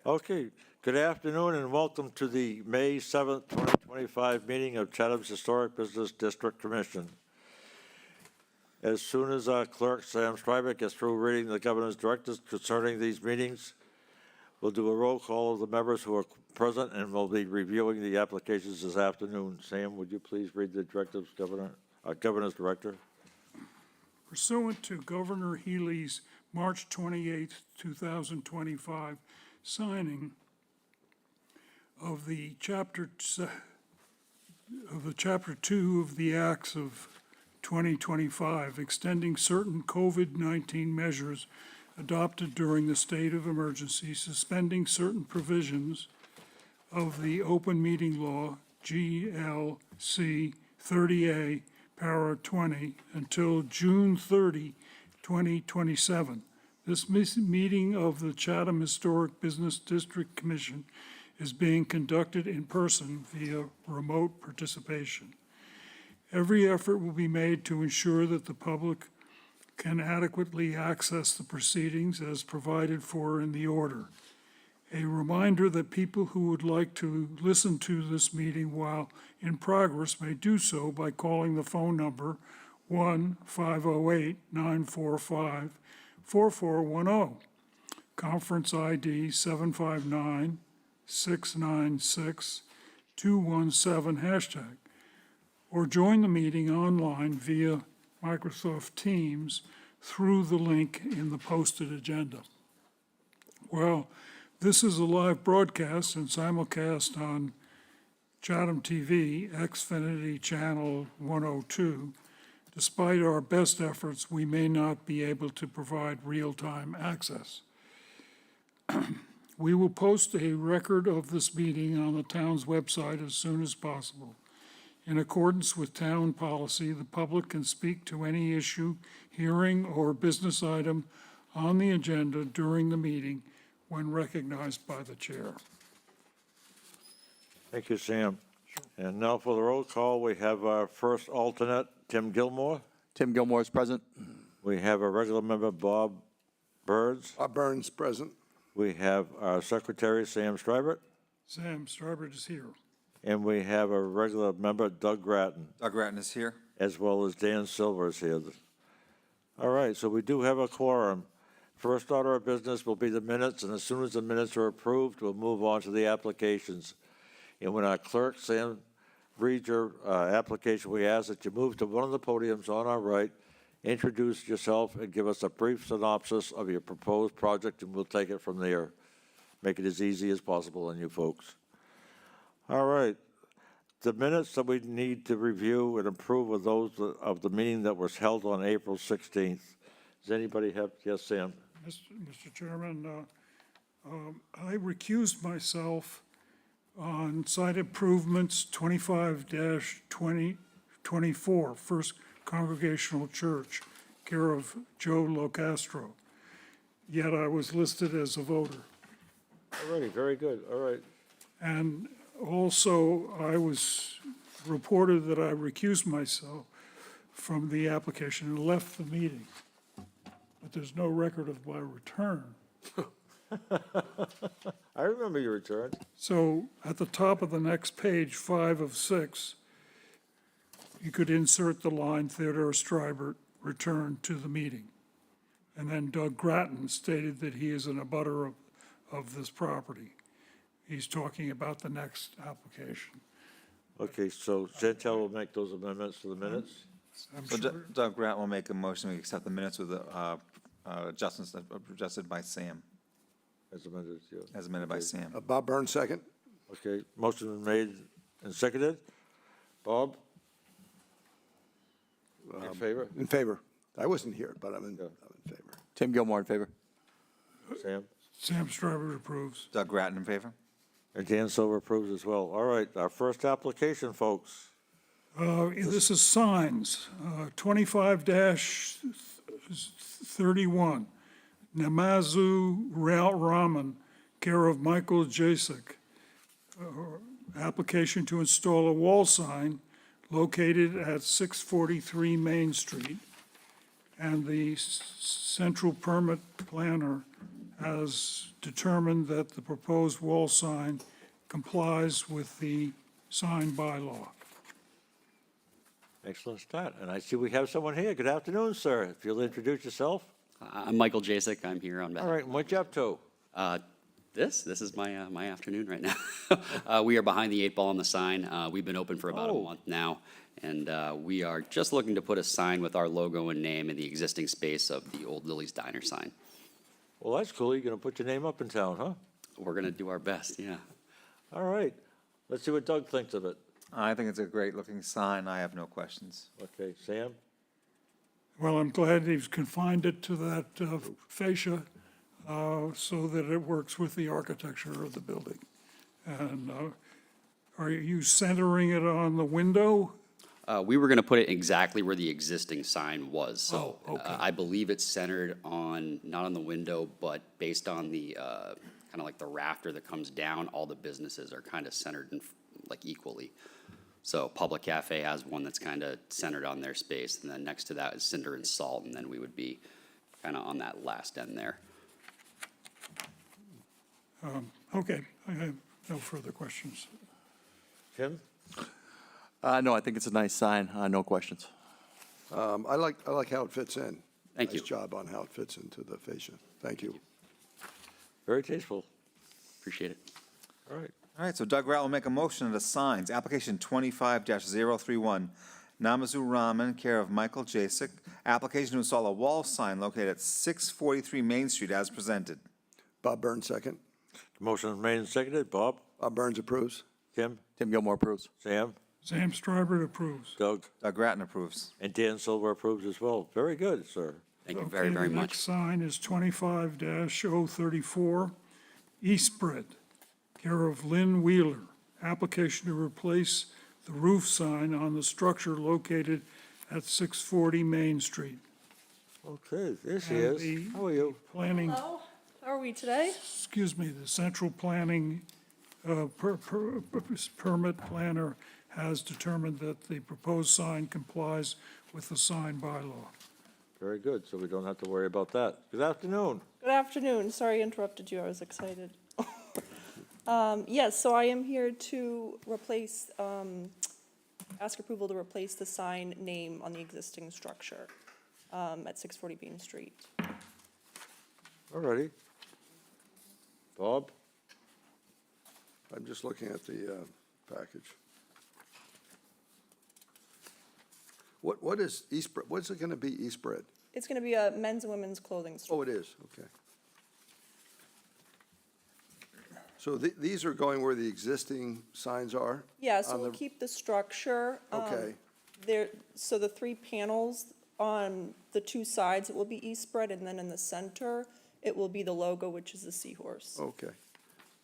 Okay, good afternoon and welcome to the May 7th, 2025 meeting of Chatham's Historic Business District Commission. As soon as our clerk, Sam Stryber, gets through reading the governor's directives concerning these meetings, we'll do a roll call of the members who are present and we'll be reviewing the applications this afternoon. Sam, would you please read the directives, Governor's Director? Pursuant to Governor Healy's March 28, 2025 signing of the Chapter 2 of the Acts of 2025, extending certain COVID-19 measures adopted during the state of emergency, suspending certain provisions of the open meeting law, GLC 30A, Para 20, until June 30, 2027. This meeting of the Chatham Historic Business District Commission is being conducted in person via remote participation. Every effort will be made to ensure that the public can adequately access the proceedings as provided for in the order. A reminder that people who would like to listen to this meeting while in progress may do so by calling the phone number 1-508-945-4410, conference ID 759-696-217#, or join the meeting online via Microsoft Teams through the link in the posted agenda. Well, this is a live broadcast and simulcast on Chatham TV, Xfinity Channel 102. Despite our best efforts, we may not be able to provide real-time access. We will post a record of this meeting on the town's website as soon as possible. In accordance with town policy, the public can speak to any issue, hearing, or business item on the agenda during the meeting when recognized by the chair. Thank you, Sam. And now for the roll call, we have our first alternate, Tim Gilmore. Tim Gilmore is present. We have a regular member, Bob Burns. Bob Burns, present. We have our secretary, Sam Stryber. Sam Starbird is here. And we have a regular member, Doug Grattan, Doug Ratton is here. as well as Dan Silver is here. All right, so we do have a quorum. First order of business will be the minutes, and as soon as the minutes are approved, we'll move on to the applications. And when our clerk, Sam, reads your application, we ask that you move to one of the podiums on our right, introduce yourself, and give us a brief synopsis of your proposed project, and we'll take it from there. Make it as easy as possible on you folks. All right. The minutes that we need to review and approve are those of the meeting that was held on April 16th. Does anybody have, yes, Sam? Mr. Chairman, I recused myself on site improvements 25-2024, First Congregational Church, care of Joe Locastro. Yet I was listed as a voter. All righty, very good. All right. And also, I was reported that I recused myself from the application and left the meeting. But there's no record of my return. I remember your return. So at the top of the next page, 5 of 6, you could insert the line Theodore Strybert returned to the meeting. And then Doug Grattan stated that he is an abutter of this property. He's talking about the next application. Okay, so Chantel will make those amendments to the minutes. I'm So sure- Doug Grant will make a motion to accept the minutes with the adjustments adjusted by Sam, As amended, yeah. as amended by Sam. Bob Burns, second. Okay, motion been made and seconded. Bob? In favor? In favor. I wasn't here, but I'm in favor. Tim Gilmore in favor. Sam? Sam Stryber approves. Doug Grattan in favor? And Dan Silver approves as well. All right, our first application, folks. This is signs, 25-31, Namazu Ramen, care of Michael Jasek. Application to install a wall sign located at 643 Main Street. And the central permit planner has determined that the proposed wall sign complies with the sign bylaw. Excellent start. And I see we have someone here. Good afternoon, sir. If you'll introduce yourself. I'm Michael Jasek. I'm here on All behalf. right, and what you up to? This is my afternoon right now. We are behind the 8 ball on the sign. We've been open for about a Oh. month now, and we are just looking to put a sign with our logo and name in the existing space of the old Lily's Diner sign. Well, that's cool. You're going to put your name up in town, huh? We're gonna do our best, yeah. All right. Let's see what Doug thinks of it. I think it's a great-looking sign. I have no questions. Okay, Sam? Well, I'm glad he's confined it to that fascia so that it works with the architecture of the building. And are you centering it on the window? We were gonna put it exactly where the existing sign was, so Oh, okay. I believe it's centered on, not on the window, but based on the, kind of like the rafter that comes down, all the businesses are kind of centered in, like equally. So Public Cafe has one that's kind of centered on their space, and then next to that is Cinder and Salt, and then we would be kind of on that last end there. Okay, I have no further questions. Tim? No, I think it's a nice sign. No questions. I like how it fits in. Thank you. Nice job on how it fits into the fascia. Thank you. Very tasteful. Appreciate it. All right. All right, so Doug Rat will make a motion of the signs. Application 25-031, Namazu Ramen, care of Michael Jasek. Application to install a wall sign located at 643 Main Street as presented. Bob Burns, second. The motion is made and seconded. Bob? Bob Burns approves. Tim? Tim Gilmore approves. Sam? Sam Streiber approves. Doug? Doug Ratton approves. And Dan Silver approves as well. Very good, sir. Thank you very, Okay, very the much. next sign is 25-034, Eastbred, care of Lynn Wheeler. Application to replace the roof sign on the structure located at 640 Main Street. Okay, there she And is. the- How are you? Planning, Hello, how are we today? excuse me, the central planning permit planner has determined that the proposed sign complies with the sign bylaw. Very good, so we don't have to worry about that. Good afternoon. Good afternoon, sorry I interrupted you, I was excited. Yes, so I am here to replace, ask approval to replace the sign name on the existing structure at 640 Bean Street. All righty. Bob? I'm just looking at the package. What is Eastbred? What's it going to be, Eastbred? It's going to be a men's and women's clothing store. Oh, it is, okay. So these are going where the existing signs are? Yeah, so on we'll the- keep the structure. Okay. There, so the 3 panels on the 2 sides, it will be Eastbred, and then in the center, it will be the logo, which is the seahorse. Okay.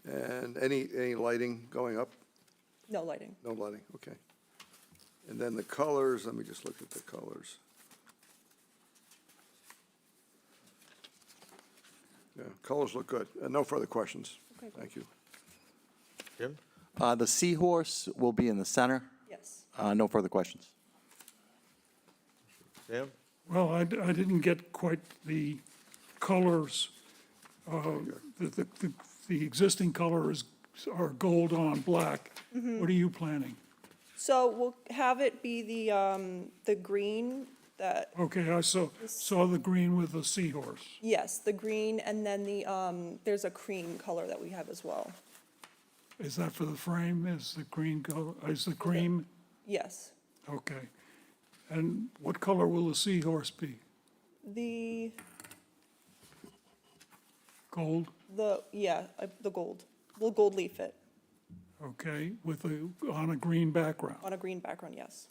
And any lighting going up? No lighting. No lighting, okay. And then the colors, let me just look at the colors. Yeah, colors look good. No further questions. Okay. Thank you. Tim? The seahorse will be in the center. Yes. No further questions. Sam? Well, I didn't get quite the colors. The existing colors are gold on black. What are you planning? So we'll have it be the green that, Okay, I saw the green with the seahorse. yes, the green, and then there's a cream color that we have as well. Is that for the frame? Is the green color, is the cream? Yes. Okay. And what color will the seahorse be? The Gold? the gold. We'll gold leaf it Okay, on a green background. on a green background, yes.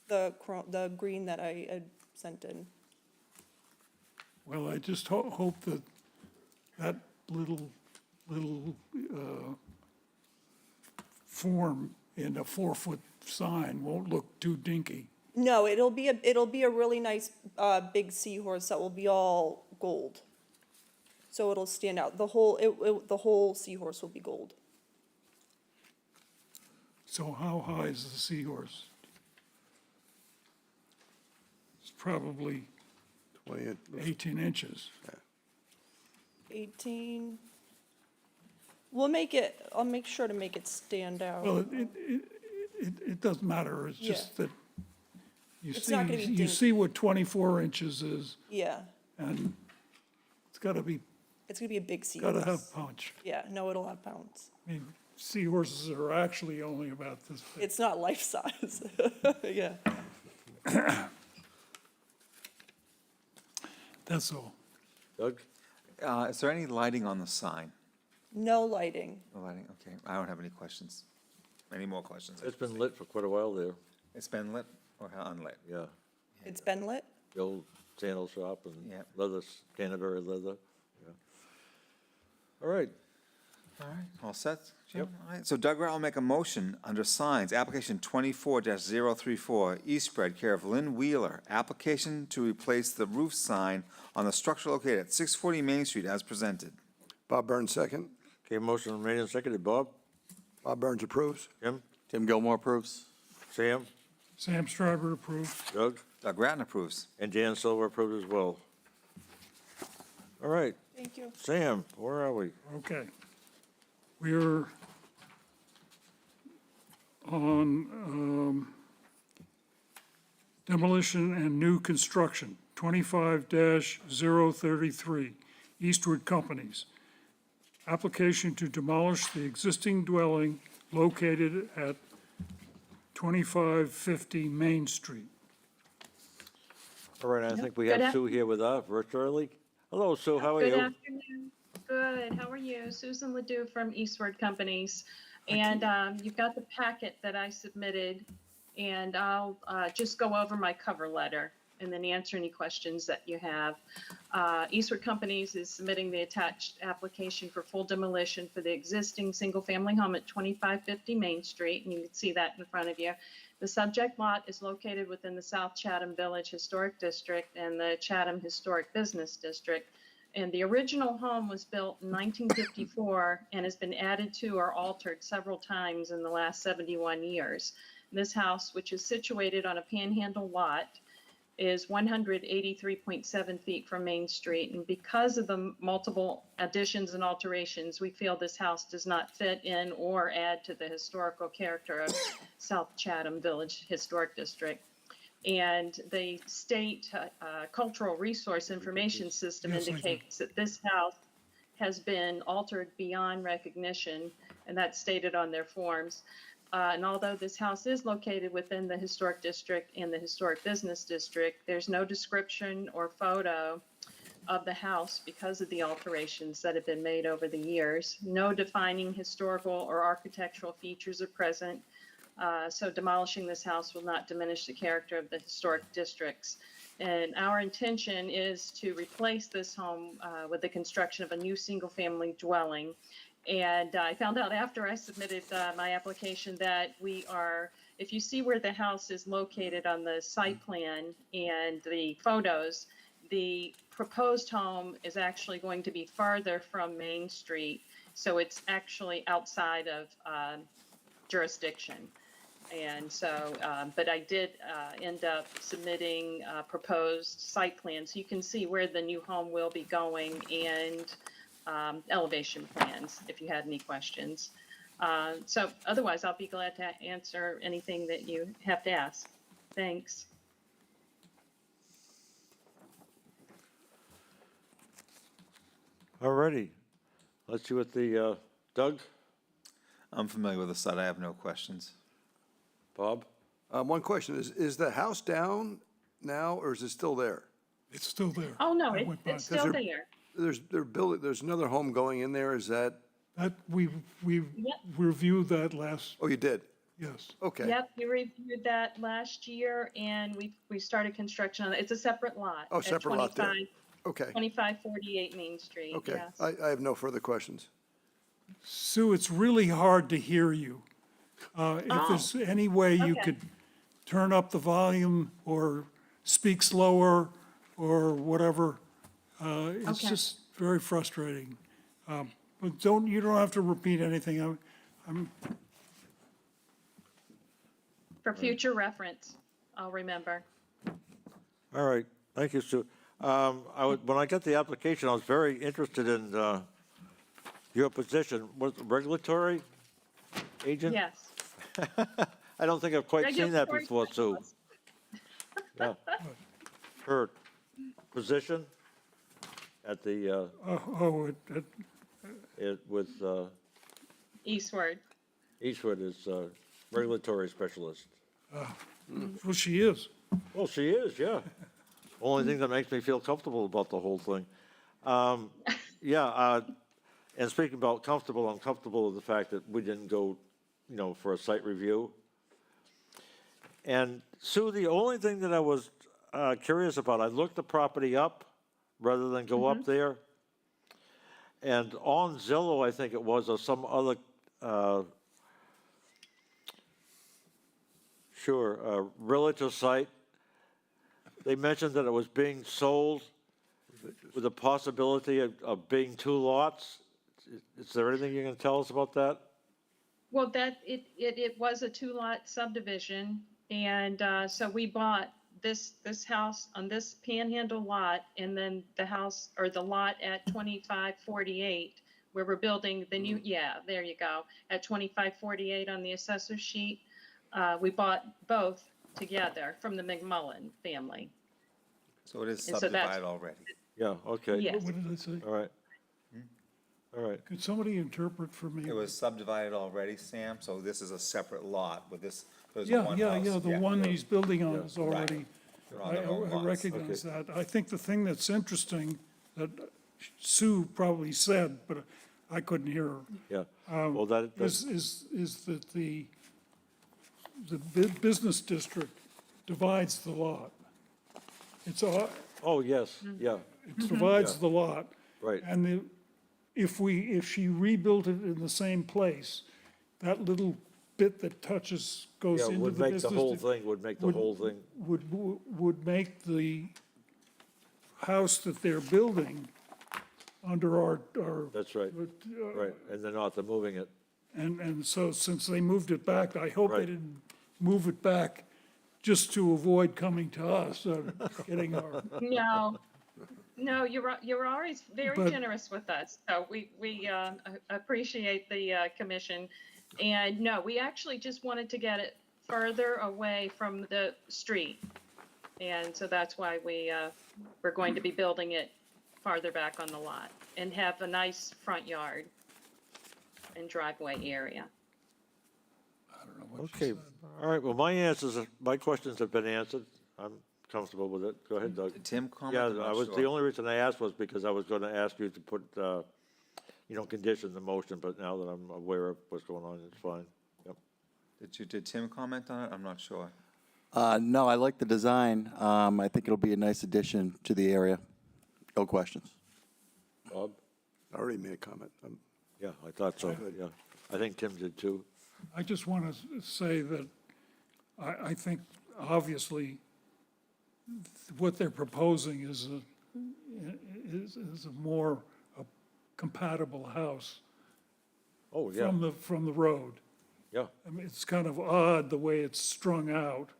The green that I had sent in. Well, I just hope that that little form in a 4-foot sign won't look too dinky. No, it'll be a really nice, big seahorse that will be all gold. So it'll stand out. The whole seahorse will be gold. So how high is the seahorse? It's probably 20 18 inches. 18. I'll make sure to make it stand out. Well, it doesn't matter, it's Yeah. just that you It's see, not gonna be you dinky. see what 24 inches is, Yeah, and it's gotta be, it's gonna be a big seahorse. gotta have punch. Yeah, no, it'll have pounds. I mean, seahorses are actually only about this big. It's not life size. Yeah. That's all. Doug? Is there any lighting on the sign? No lighting. No lighting, okay. I don't have any questions. Any more questions? It's been lit for quite a while there, It's been lit or unlit? yeah. It's been lit? The old sandal shop and Yeah. leather, Canterbury leather, yeah. All right, All right, all set, Jim? All right, so Doug Rat will make a motion under signs, application 24-034, East Spread, care of Lynn Wheeler. Application to replace the roof sign on the structure located at 640 Main Street as presented. Bob Burns, second. okay, motion made and seconded. Bob? Bob Burns approves. Jim? Tim Gilmore approves. Sam? Sam Stryber approved. Doug? Doug Ratton approves. And Dan Silver approved as well. All right, Thank you. Sam, where are we? Okay. We're on demolition and new construction, 25-033, Eastwood Companies. Application to demolish the existing dwelling located at 2550 Main Street. All right, I think we Good have Sue here with us virtually. Hello, Sue, how are you? Good afternoon. Good. How are you? Susan Ledoux from Eastward Companies. And you've got the packet that I submitted, and I'll just go over my cover letter and then answer any questions that you have. Eastward Companies is submitting the attached application for full demolition for the existing single-family home at 2550 Main Street, and you can see that in front of you. The subject lot is located within the South Chatham Village Historic District and the Chatham Historic Business District. And the original home was built in 1954 and has been added to or altered several times in the last 71 years. This house, which is situated on a panhandle lot, is 183.7 feet from Main Street. And because of the multiple additions and alterations, we feel this house does not fit in or add to the historical character of South Chatham Village Historic District. And the state cultural resource information system Yes, I do. indicates that this house has been altered beyond recognition, and that's stated on their forms. And although this house is located within the historic district and the historic business district, there's no description or photo of the house because of the alterations that have been made over the years. No defining historical or architectural features are present. So demolishing this house will not diminish the character of the historic districts. And our intention is to replace this home with the construction of a new single-family dwelling. And I found out after I submitted my application that we are, if you see where the house is located on the site plan and the photos, the proposed home is actually going to be farther from Main Street. So it's actually outside of jurisdiction. And so, but I did end up submitting proposed site plans. So you can see where the new home will be going and elevation plans, if you had any questions. So otherwise, I'll be glad to answer anything that you have to ask. Thanks. All righty, let's see what the, Doug, I'm familiar with the site. I have no questions. Bob? One question, is the house down now, or is it still there? It's still there. Oh, no, I went by. it's still they're- there. There's another home going in there, is that, That, we reviewed that last, oh, you did? yes. Okay. Yep, we reviewed that last year and we started construction on it. It's a separate lot. Oh, at separate lot there. 25 Okay, 2548 Main Street, okay. yes. I have no further questions. Sue, it's really hard to hear you. If there's any way you okay. could turn up the volume or speak slower or whatever, it's Okay. just very frustrating. But you don't have to repeat anything. For future reference, I'll remember. All right, thank you, Sue. When I got the application, I was very interested in your position. Was it regulatory agent? Yes. I don't think I've quite seen that Regulatory before, Sue. specialist. Yeah. Her position at the, with Eastward. Eastwood is regulatory specialist. well, she is. Well, she is, yeah. Only thing that makes me feel comfortable about the whole thing. Yeah, and speaking about comfortable, I'm comfortable with the fact that we didn't go, for a site review. And Sue, the only thing that I was curious about, I looked the property up rather than go up there. And on Zillow, I think it was, or some other, realtor site, they mentioned that it was being sold with the possibility of being two lots. Is there anything you can tell us about that? Well, it was a two-lot subdivision, and so we bought this house on this Panhandle lot, and then the house, or the lot at 2548, where we're building the new, yeah, there you go, at 2548 on the assessor sheet. We bought both together from the McMullen family. So it is And so that's- subdivided already. Yeah, okay. Yes. What did I say? All right. All right. Could somebody interpret for me? It was subdivided already, Sam, so this is a separate lot with this, there's Yeah, one yeah, house. yeah, the one he's building on is already, They're on their own I lots. recognize that. I think the thing that's interesting that Sue probably said, but I couldn't hear her, Yeah. Well, that's, is that the business district divides the lot. It's a, oh, yes, yeah, it divides the lot. right. And if she rebuilt it in the same place, that little bit that touches, goes Yeah, into the would make business. the whole thing, would make the would- whole thing, Would make the house that they're building under our, that's right, right. And they're not, they're moving it. and so since they moved it back, I hope they Right. didn't move it back just to avoid coming to us and getting our, No, you're always very But- generous with us, so we appreciate the commission. And no, we actually just wanted to get it further away from the street. And so that's why we're going to be building it farther back on the lot and have a nice front yard and driveway area. Okay, all right, well, my questions have been answered. I'm comfortable with it. Go ahead, Doug. Did Tim comment? Yeah, I'm not the sure. only reason I asked was because I was gonna ask you to put, condition the motion, but now that I'm aware of what's going on, it's fine. Yep. Did Tim comment on it? I'm not sure. No, I like the design. I think it'll be a nice addition to the area. No questions. Bob? I already made a comment. Yeah, I thought so, yeah. I think Tim did too. I just want to say that I think obviously what they're proposing is a more compatible house Oh, yeah, from the road. yeah, I mean, it's kind of odd the way it's strung out,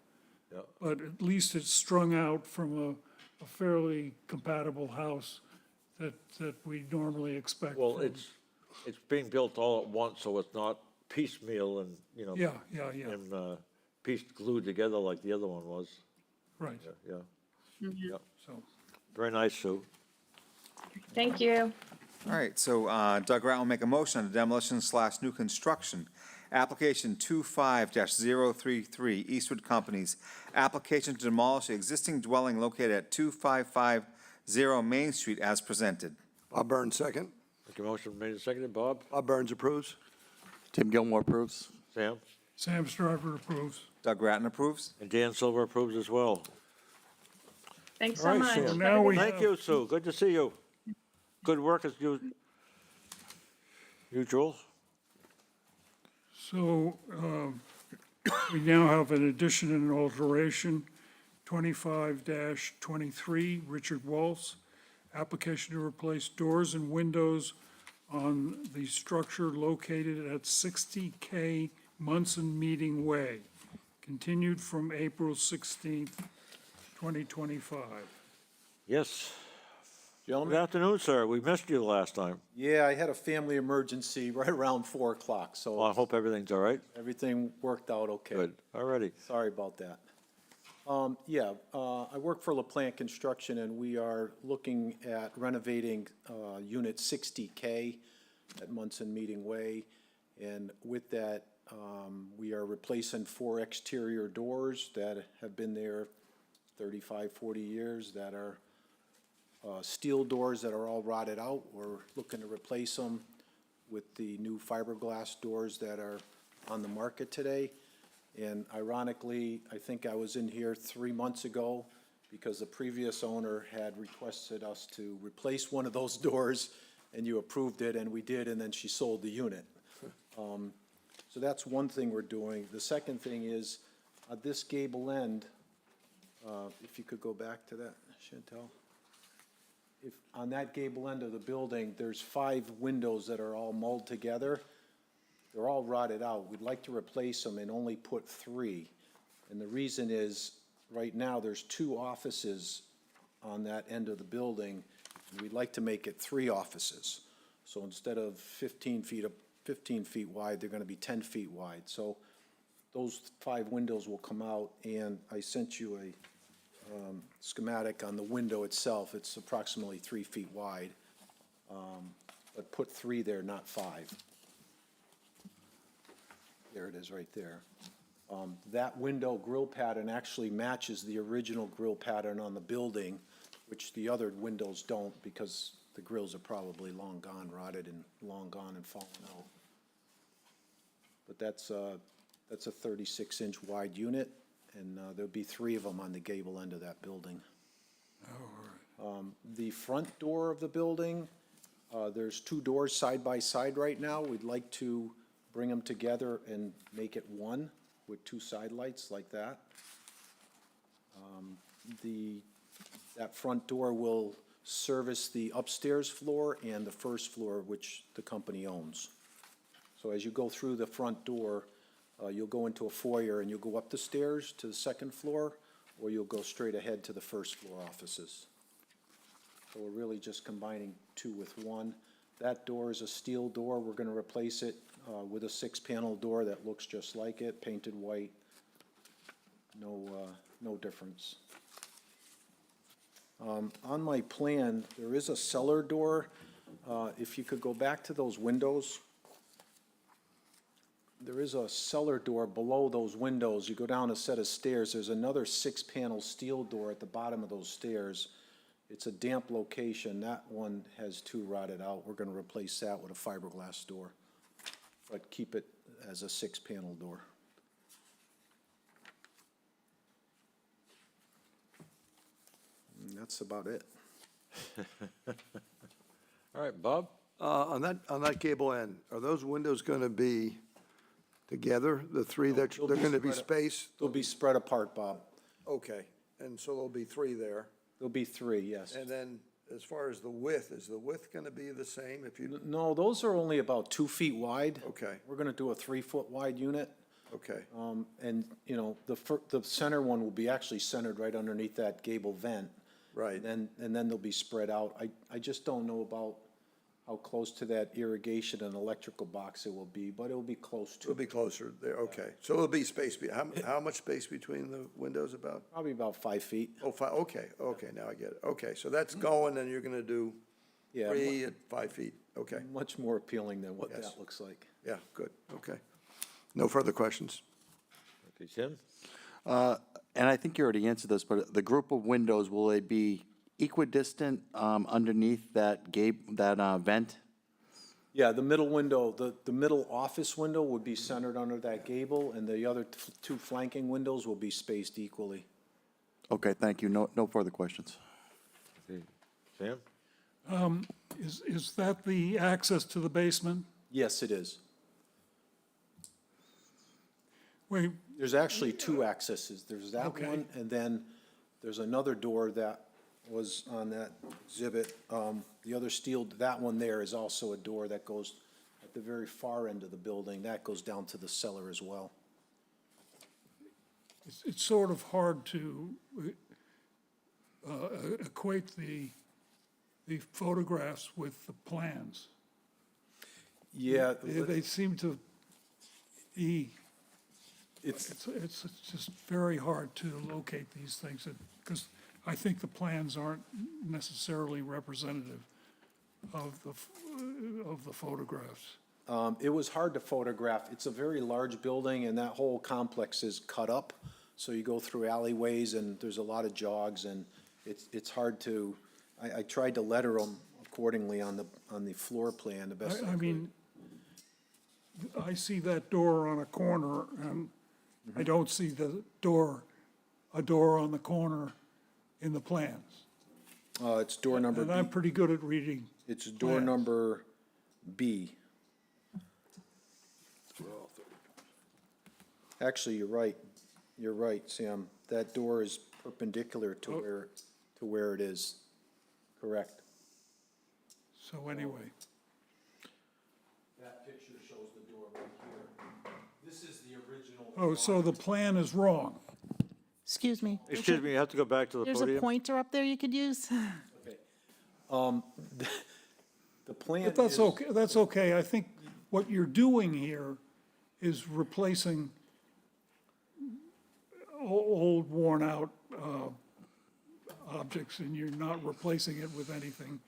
yeah. but at least it's strung out from a fairly compatible house that we normally expect. Well, from- it's being built all at once, so it's not piecemeal and, Yeah, and pieced glued together like the other one was. right, Yeah, yeah. so. Very nice, Sue. Thank you. All right, so Doug Rat will make a motion on the demolition/new construction. Application 25-033, Eastwood Companies. Application to demolish the existing dwelling located at 2550 Main Street as presented. Bob Burns, second. Make a motion made and seconded. Bob? Bob Burns approves. Tim Gilmore approves. Sam? Sam Stryver approves. Doug Ratton approves. And Dan Silver approves as well. Thanks All so right, much. Sue. Have a Now good we- Thank you, Sue. Good to see you. Good work as usual. So we now have an addition and an alteration, 25-23, Richard Waltz. Application to replace doors and windows on the structure located at 60K Munson Meeting Way, continued from April 16th, 2025. Yes. Good Gentlemen? afternoon, sir. We missed you last time. Yeah, I had a family emergency right around 4 o'clock, Well, I so hope everything's all right. everything worked out okay. Good. All righty. Sorry about that. I work for LaPlante Construction, and we are looking at renovating Unit 60K at Munson Meeting Way. And with that, we are replacing 4 exterior doors that have been there 35, 40 years, that are steel doors that are all rotted out. We're looking to replace them with the new fiberglass doors that are on the market today. And ironically, I think I was in here 3 months ago because the previous owner had requested us to replace one of those doors, and you approved it, and we did, and then she sold the unit. So that's one thing we're doing. The second thing is, this gable end, if you could go back to that, Chantel. If, on that gable end of the building, there's 5 windows that are all mulled together. They're all rotted out. We'd like to replace them and only put 3. And the reason is, right now, there's 2 offices on that end of the building, and we'd like to make it 3 offices. So instead of 15 feet wide, they're gonna be 10 feet wide. So those 5 windows will come out, and I sent you a schematic on the window itself. It's approximately 3 feet wide, but put 3 there, not 5. There it is, right there. That window grill pattern actually matches the original grill pattern on the building, which the other windows don't, because the grills are probably long gone, rotted and long gone and fallen out. But that's a 36-inch wide unit, and there'll be 3 of them on the gable end of that building. The front door of the building, there's 2 doors side by side right now. We'd like to bring them together and make it one with 2 side lights like that. That front door will service the upstairs floor and the first floor, which the company owns. So as you go through the front door, you'll go into a foyer and you'll go up the stairs to the 2nd floor, or you'll go straight ahead to the 1st floor offices. So we're really just combining 2 with 1. That door is a steel door. We're gonna replace it with a 6-panel door that looks just like it, painted white. No difference. On my plan, there is a cellar door. If you could go back to those windows. There is a cellar door below those windows. You go down a set of stairs, there's another 6-panel steel door at the bottom of those stairs. It's a damp location. That one has 2 rotted out. We're gonna replace that with a fiberglass door, but keep it as a 6-panel door. And that's about it. All right, Bob? On that gable end, are those windows gonna be together, the 3 that, They'll they're be gonna be spread- spaced? They'll be spread apart, Bob. Okay, and so there'll be 3 there. There'll be 3, yes. And then, as far as the width, is the width gonna be the same if you, No, those are only about 2 feet wide. Okay. We're gonna do a 3-foot wide unit. okay, And, you know, the center one will be actually centered right underneath that gable vent. right. And then they'll be spread out. I just don't know about how close to that irrigation and electrical box it will be, but it'll be close It'll to, be closer there, okay. So it'll be space, how much space between the windows about? probably about 5 feet. Oh, 5, okay, now I get it. Okay, so that's going, and you're gonna do Yeah, 3 at 5 feet, okay. much more appealing than what Yes. that looks like. Yeah, good, okay. No further questions? Okay, Tim? And I think you already answered this, but the group of windows, will they be equidistant underneath that vent? Yeah, the middle window, the middle office window would be centered under that gable, and the other 2 flanking windows will be spaced equally. Okay, thank you. No further questions. Okay. Sam? Is that the access to the basement? Yes, it is. Wait, There's actually 2 accesses. There's that Okay. one, and then there's another door that was on that exhibit. The other steel, that one there is also a door that goes at the very far end of the building. That goes down to the cellar as well. it's sort of hard to equate the photographs with the plans. Yeah, They seem to be, it's, it's just very hard to locate these things, because I think the plans aren't necessarily representative of the photographs. it was hard to photograph. It's a very large building, and that whole complex is cut up. So you go through alleyways, and there's a lot of jogs, and it's hard to, I tried to letter them accordingly on the floor plan the best I I could. mean, I see that door on a corner, and I don't see a door on the corner in the plans. It's door number And I'm B. pretty good at reading. It's door plans. number B. Actually, you're right. You're right, Sam. That door is perpendicular to where it is. Correct. So anyway, That picture shows the door right here. This is the original. oh, so the plan is wrong. Excuse me. Excuse me, you have to go back to the There's a podium. pointer up there you could use. The plan But that's is- okay, that's okay. I think what you're doing here is replacing old, worn-out objects, and you're not replacing it with anything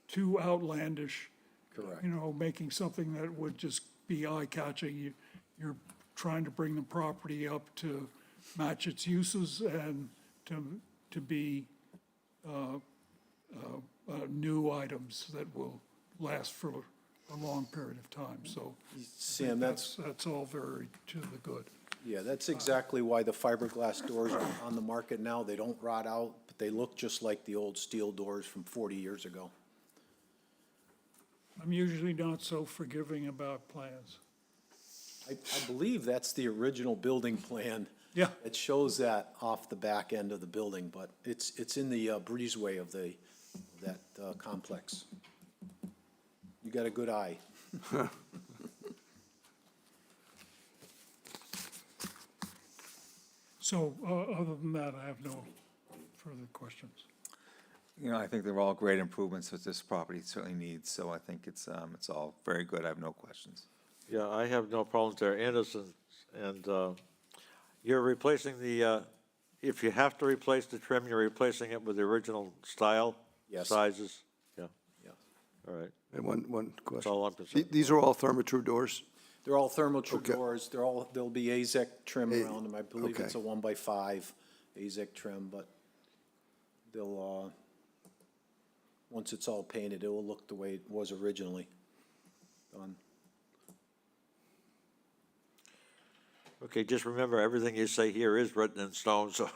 too outlandish. Correct. You know, making something that would just be eye-catching. You're trying to bring the property up to match its uses and to be new items that will last for a long period of time, so. Sam, That's all very to the good. yeah, that's exactly why the fiberglass doors are on the market now. They don't rot out, but they look just like the old steel doors from 40 years ago. I'm usually not so forgiving about plans. I believe that's the original building plan. Yeah. It shows that off the back end of the building, but it's in the breezeway of that complex. You got a good eye. So, other than that, I have no further questions. You know, I think they're all great improvements that this property certainly needs, so I think it's all very good. I have no questions. Yeah, I have no problems there. Anderson, and you're replacing if you have to replace the trim, you're replacing it with the original style? Yes. Sizes? Yeah, Yeah. all right. And one That's question. all I'm concerned. These are all Therma-Tru doors? They're all Thermal-Tru Okay. doors. There'll be AZEK trim around them. I believe okay. it's a 1x5 AZEK trim, but they'll, once it's all painted, it will look the way it was originally done. Okay, just remember, everything you say here is written in stone, so.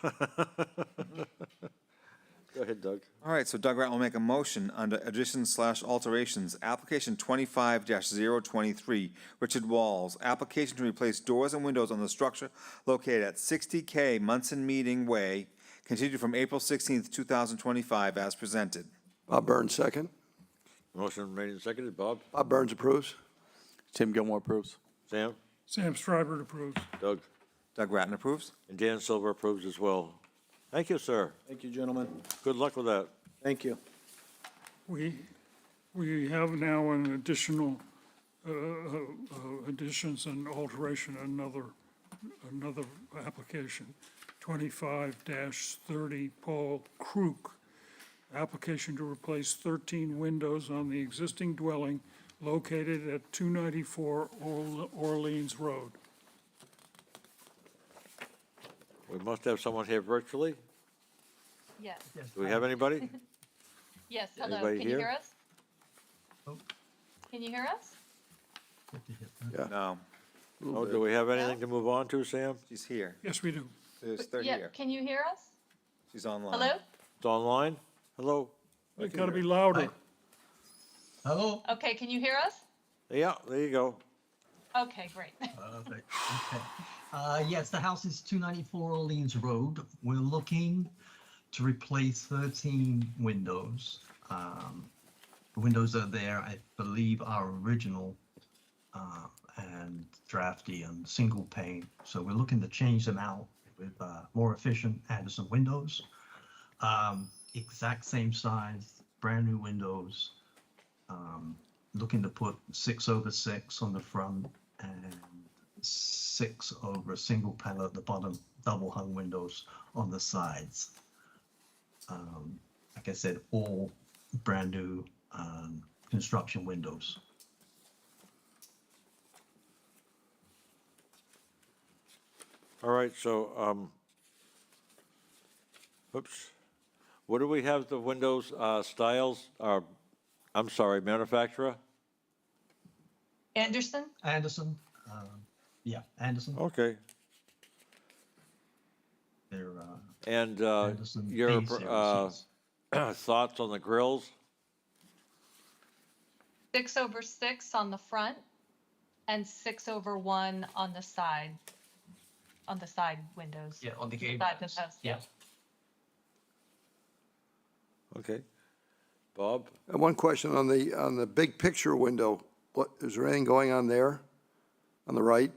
Go ahead, Doug. All right, so Doug Rat will make a motion under additions/alterations, application 25-023, Richard Walls, application to replace doors and windows on the structure located at 60K Munson Meeting Way, continued from April 16th, 2025, as presented. Bob Burns, second. Motion made and seconded. Bob? Bob Burns approves. Tim Gilmore approves. Sam? Sam Stryber approves. Doug? Doug Ratton approves? And Dan Silver approves as well. Thank you, sir. Thank you, gentlemen. Good luck with that. Thank you. We have now an additional, additions and alteration, another application, 25-30 Paul Kruk. Application to replace 13 windows on the existing dwelling located at 294 Orleans Road. We must have someone here virtually. Yes, Do we have anybody? yes, hello, Anybody can you here? hear us? Can you hear us? No, Oh, do we have anything to move on to, Sam? she's here. Yes, we do. They're Yeah, here. can you hear us? She's online. Hello? It's online? Hello? It's got to be louder. Hello? Okay, can you hear us? Yeah, there you go. Okay, great. Perfect. Okay. Yes, the house is 294 Orleans Road. We're looking to replace 13 windows. The windows that are there, I believe, are original and drafty and single pane. So we're looking to change them out with more efficient Anderson windows. exact same size, brand new windows. Looking to put 6/6 on the front and 6 over single panel at the bottom, double hung windows on the sides. Like I said, all brand new construction windows. All right, so, oops. What do we have the windows, styles, I'm sorry, manufacturer? Anderson? Anderson, Anderson. Okay. They're And, Anderson your, B series, yes. thoughts on the grills? 6/6 on the front and 6/1 on the side windows. Yeah, on the Side gable of the ends. house, Yeah. Okay. Bob? And one question on the big picture window, is there anything going on there, on the right?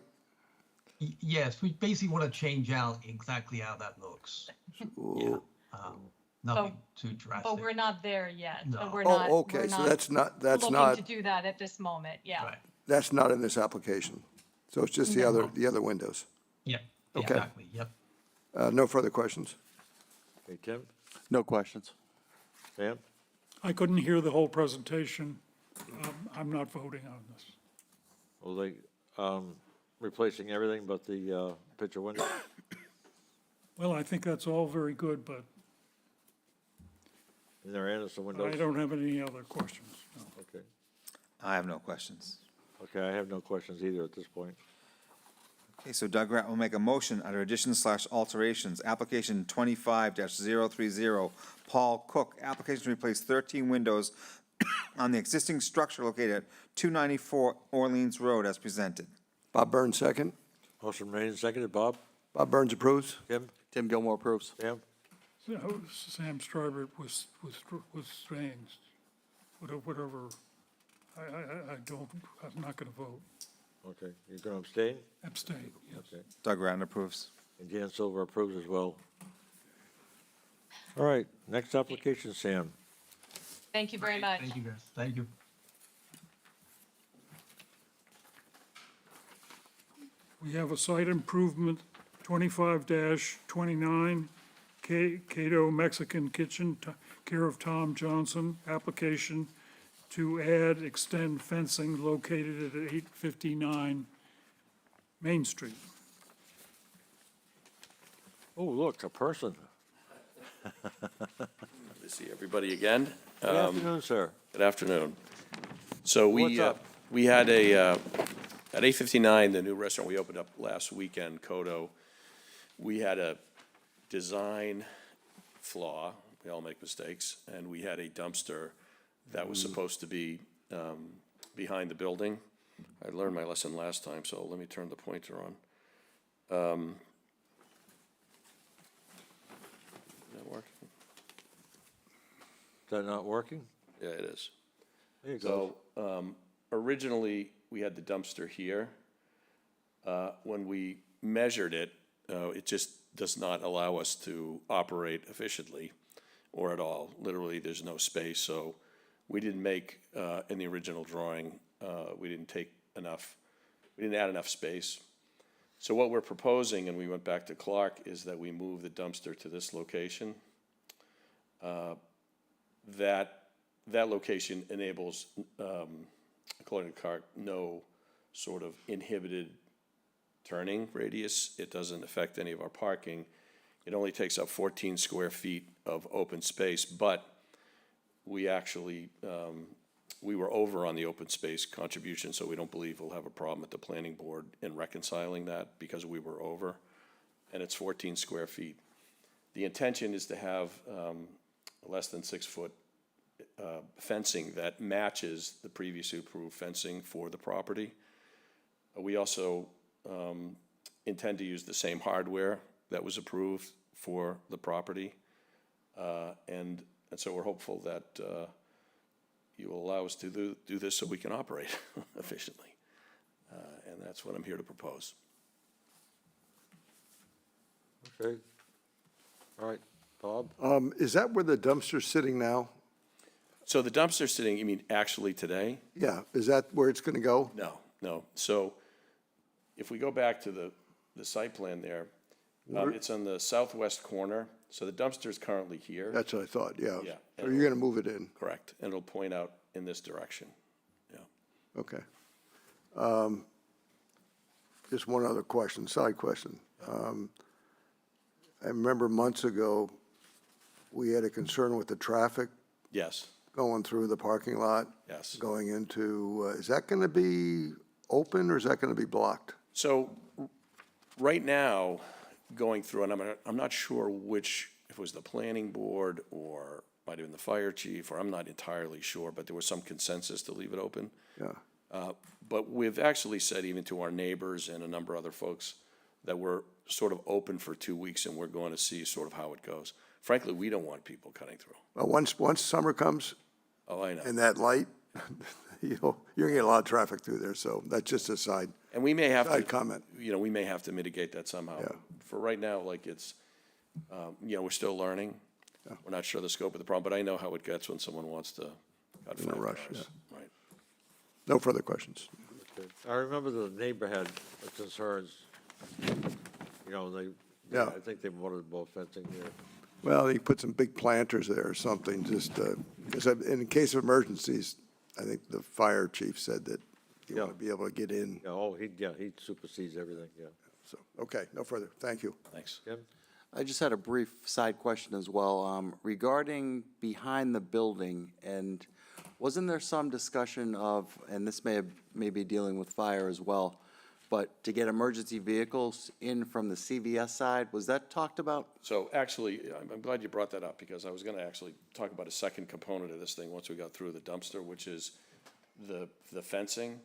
Yes, we basically want to change out exactly how that looks. Yeah. Nothing too drastic. But we're not there yet. No. We're Oh, not, okay, we're so not that's looking not, to do that at this moment, yeah. Right. that's not in this application. So it's just the other windows. Yep. Okay. Exactly. Yep. No further questions. Okay, Tim? No questions. Sam? I couldn't hear the whole presentation. I'm not voting on this. Well, they, replacing everything but the, picture window? Well, I think that's all very good, but And they're Anderson windows? I don't have any other questions. No. Okay. I have no questions. Okay, I have no questions either at this point. Okay, so Doug Grant will make a motion under additions/alterations, application 25-030, Paul Cook, application to replace 13 windows on the existing structure located at 294 Orleans Road as presented. Bob Burns, second. Motion made and seconded. Bob? Bob Burns approves. Tim? Tim Gilmore approves. Sam? So, Sam Strybert was saying, whatever, I'm not going to vote. Okay, you're going to abstain? Abstain, yes. Okay. Doug Grant approves. And Dan Silver approves as well. All right, next application, Sam. Thank you very much. Thank you, guys. Thank you. We have a site improvement, 25-29, Cato Mexican Kitchen, care of Tom Johnson, application to add, extend fencing located at 859 Main Street. Oh, look, a person. Good to see everybody again. Good afternoon, sir. Good afternoon. So What's up? we had at 859, the new restaurant we opened up last weekend, Kodo, we had a design flaw. We all make mistakes, and we had a dumpster that was supposed to be behind the building. I learned my lesson last time, so let me turn the pointer on. That work? Is that not working? Yeah, it is. There you go. So, originally, we had the dumpster here. When we measured it, it just does not allow us to operate efficiently or at all. Literally, there's no space, so we didn't make, in the original drawing, we didn't add enough space. So what we're proposing, and we went back to Clark, is that we move the dumpster to this location. That location enables, according to Clark, no sort of inhibited turning radius. It doesn't affect any of our parking. It only takes up 14 square feet of open space, but we actually, we were over on the open space contribution, so we don't believe we'll have a problem at the planning board in reconciling that because we were over, and it's 14 square feet. The intention is to have less than 6 foot fencing that matches the previously approved fencing for the property. We also intend to use the same hardware that was approved for the property. And so we're hopeful that you will allow us to do this so we can operate efficiently. And that's what I'm here to propose. Okay. All right. Bob? Is that where the dumpster's sitting now? So the dumpster sitting, you mean actually today? Yeah, is that where it's gonna go? No. So if we go back to the site plan there, it's on the southwest corner. So the dumpster's currently here. That's what I thought, yeah. Yeah. So you're gonna move it in, Correct. And it'll point out in this direction. Yeah. okay. Just one other question, side question. I remember months ago, we had a concern with the traffic Yes. going through the parking lot. Yes. Going into, is that gonna be open or is that gonna be blocked? So right now, going through, and I'm not sure which, if it was the planning board or might have been the fire chief, or I'm not entirely sure, but there was some consensus to leave it open. Yeah, But we've actually said even to our neighbors and a number of other folks that we're sort of open for 2 weeks and we're going to see sort of how it goes. Frankly, we don't want people cutting through. well, once summer comes Oh, I know. and that light, you're gonna get a lot of traffic through there, so that's just a side. And we may have to. Side comment. We may have to mitigate that somehow. Yeah. For right now, like it's, we're still learning. We're not sure the scope of the problem, but I know how it gets when someone wants to cut In a 5 rush, cars. Right. No further questions. Okay. I remember the neighbor had concerns, Yeah. I think they wanted more fencing there. Well, you put some big planters there or something, just, because in case of emergencies, I think the fire chief said that you want to be able to get in. He supersedes everything, yeah. So, okay, no further. Thank you. Thanks. Jim? I just had a brief side question as well, regarding behind the building, and wasn't there some discussion of, and this may be dealing with fire as well, but to get emergency vehicles in from the CVS side, was that talked about? So actually, I'm glad you brought that up because I was going to actually talk about a second component of this thing once we got through the dumpster, which is the fencing.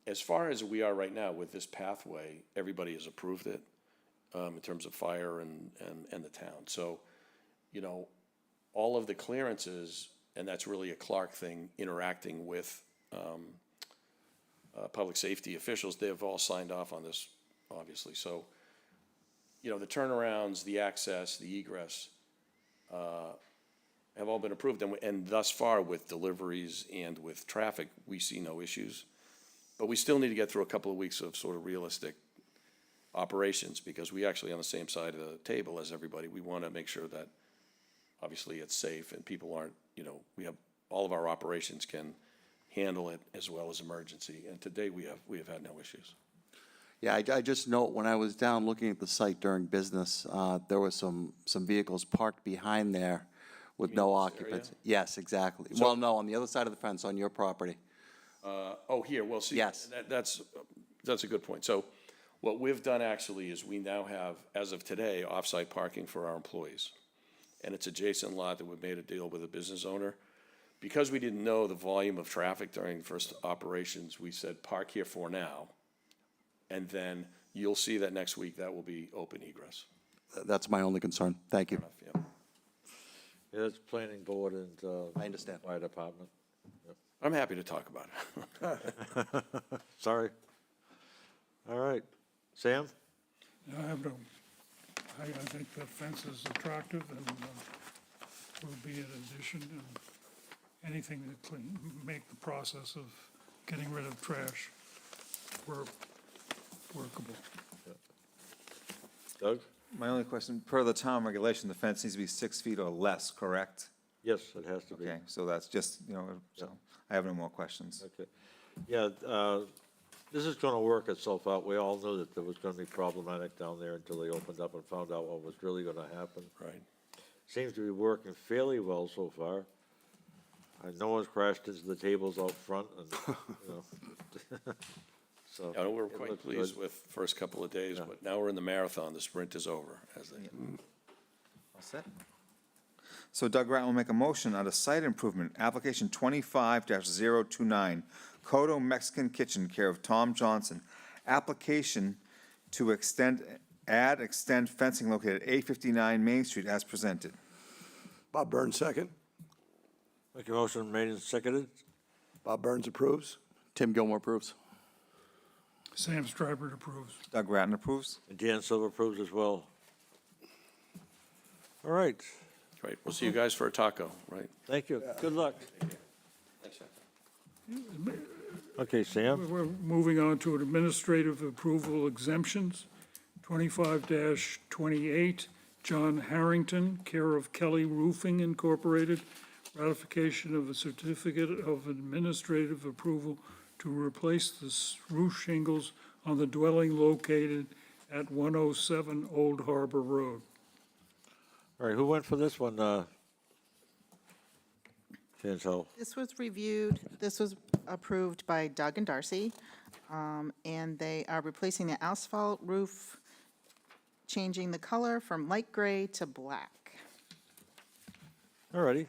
As far as we are right now with this pathway, everybody has approved it in terms of fire and the town. So, all of the clearances, and that's really a Clark thing, interacting with public safety officials, they've all signed off on this, obviously. So, the turnarounds, the access, the egress have all been approved. And thus far, with deliveries and with traffic, we see no issues. But we still need to get through a couple of weeks of sort of realistic operations because we actually on the same side of the table as everybody. We want to make sure that obviously it's safe and people aren't, we have all of our operations can handle it as well as emergency. And today we have had no issues. Yeah, I just note, when I was down looking at the site during business, there was some vehicles parked behind there with no occupants. Yes, exactly. Well, no, on the other side of the fence on your property. Here, well, see, Yes. that's a good point. So what we've done actually is we now have, as of today, off-site parking for our employees. And it's adjacent lot that we made a deal with a business owner. Because we didn't know the volume of traffic during first operations, we said park here for now. And then you'll see that next week that will be open egress. That's my only concern. Thank you. Yeah. Yeah, it's planning board and, I understand. fire department. I'm happy to talk about it. Sorry. All right. Sam? I have no, I think the fence is attractive and will be an addition and anything to make the process of getting rid of trash workable. Doug? My only question, per the town regulation, the fence needs to be 6 feet or less, correct? Yes, it has to be. Okay, so that's just, so I have no more questions. Okay. Yeah, this is gonna work itself out. We all knew that there was gonna be problematic down there until they opened up and found out what was really gonna happen. Right. Seems to be working fairly well so far. No one's crashed into the tables out front and, so. Yeah, we're it quite looks pleased good. with the first couple of days, but now we're in the marathon. The sprint is over, as they. All set. So Doug Rattle will make a motion on a site improvement, application 25-029, Codo Mexican Kitchen, care of Tom Johnson. Application to extend fencing located at 859 Main Street as presented. Bob Burns, second. Make a motion made and seconded. Bob Burns approves. Tim Gilmore approves. Sam Stryber approves. Doug Ratton approves. And Dan Silver approves as well. All right, Great, we'll see you guys for a taco, right? thank you. Good luck. Thanks, sir. Okay, Sam? We're moving on to administrative approval exemptions. 25-28, John Harrington, care of Kelly Roofing Incorporated, ratification of a certificate of administrative approval to replace the roof shingles on the dwelling located at 107 Old Harbor Road. All right, who went for this one, Chantel? This was reviewed, this was approved by Doug and Darcy, and they are replacing the asphalt roof, changing the color from light gray to black. All righty.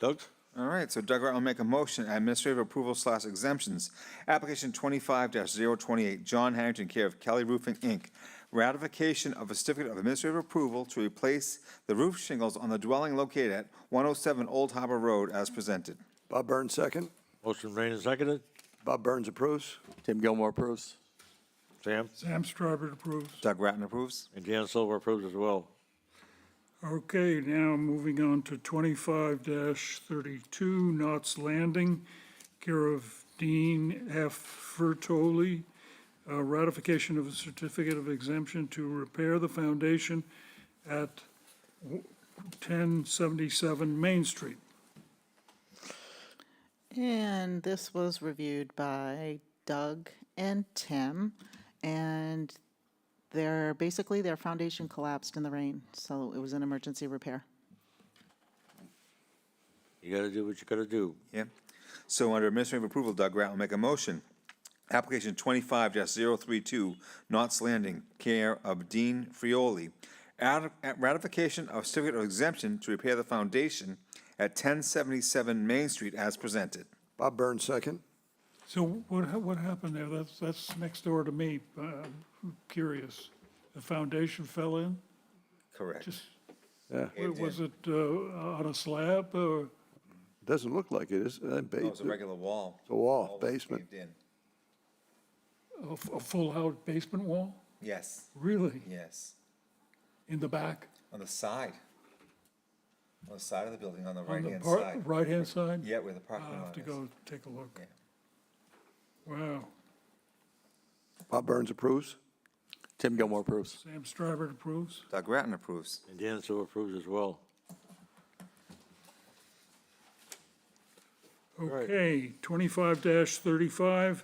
Doug? All right, so Doug Rat will make a motion, administrative approval / exemptions. Application 25-028, John Harrington, care of Kelly Roofing, Inc. Ratification of a certificate of administrative approval to replace the roof shingles on the dwelling located at 107 Old Harbor Road as presented. Bob Burns, second. Motion made and seconded. Bob Burns approves. Tim Gilmore approves. Sam? Sam Strawberry approves. Doug Ratton approves. And Dan Silver approves as well. Okay, now moving on to 25-32, Knott's Landing, care of Dean F. Fertoli, ratification of a certificate of exemption to repair the foundation at 1077 Main Street. And this was reviewed by Doug and Tim, and basically their foundation collapsed in the rain, so it was an emergency repair. You gotta do what you gotta do. Yeah. So under administrative approval, Doug Rat will make a motion. Application 25-032, Knott's Landing, care of Dean Frioli. Ratification of certificate of exemption to repair the foundation at 1077 Main Street as presented. Bob Burns, second. So what happened there? That's next door to me. I'm curious. The foundation fell in? Correct. Just, Yeah, was it on a slab or? doesn't look like it, is it? No, it's a regular wall. It's a wall, All was basement. caved in. A full house basement wall? Yes, Really? yes. In the back? On the side. On the side of the building, on the On the right-hand side. right-hand side? Yeah, where the I'll parking have lot to is. go take a look. Yeah. Wow. Bob Burns approves. Tim Gilmore approves. Sam Strawberry approves. Doug Ratton approves. And Dan Silver approves as well. right. Okay, 25-35,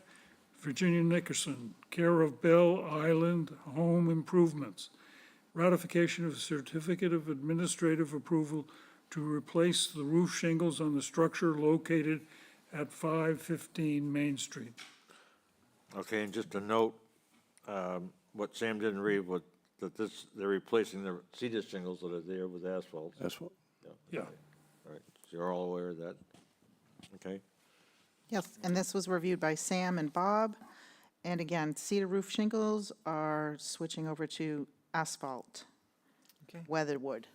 Virginia Nickerson, care of Bell Island Home Improvements. Ratification of a certificate of administrative approval to replace the roof shingles on the structure located at 515 Main Street. Okay, and just a note, what Sam didn't read, they're replacing the cedar shingles that are there with asphalt. That's what, Yeah. All right, so you're all aware of that? Okay, Yes, and this was reviewed by Sam and Bob. And again, cedar roof shingles are switching over to asphalt. Okay. Weatherwood.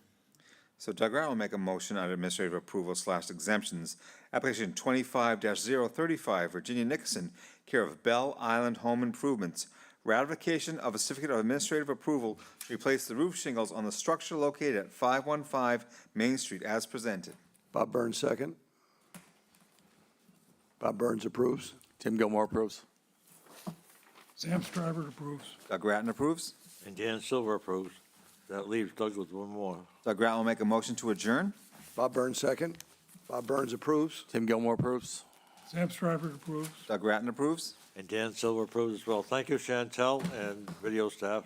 So Doug Ratton will make a motion on administrative approval / exemptions. Application 25-035, Virginia Nickerson, care of Bell Island Home Improvements. Ratification of a certificate of administrative approval to replace the roof shingles on the structure located at 515 Main Street as presented. Bob Burns, second. Bob Burns approves. Tim Gilmore approves. Sam Strawberry approves. Doug Ratton approves. and Dan Silver approves. That leaves Doug with one more. Doug Ratton will make a motion to adjourn. Bob Burns, second. Bob Burns approves. Tim Gilmore approves. Sam Strawberry approves. Doug Ratton approves. And Dan Silver approves as well. Thank you, Chantel and video staff.